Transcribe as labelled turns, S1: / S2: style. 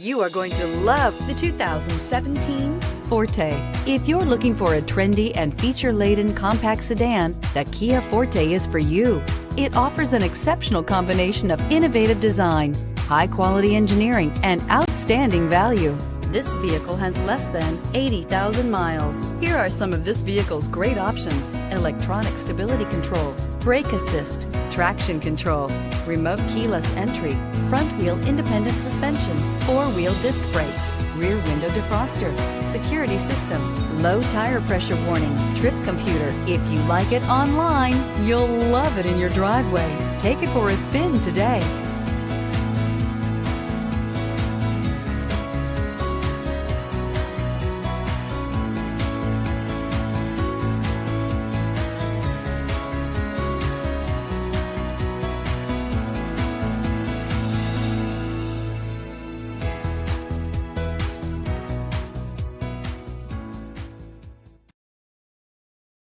S1: You are going to love the 2017 Forte. If you're looking for a trendy and feature-laden compact sedan, the Kia Forte is for you. It offers an exceptional combination of innovative design, high-quality engineering, and outstanding value. This vehicle has less than 80,000 miles. Here are some of this vehicle's great options: electronic stability control, brake assist, traction control, remote keyless entry, front wheel independent suspension, four-wheel disc brakes, rear window defroster, security system, low tire pressure warning, trip computer. If you like it online, you'll love it in your driveway. Take it for a spin today.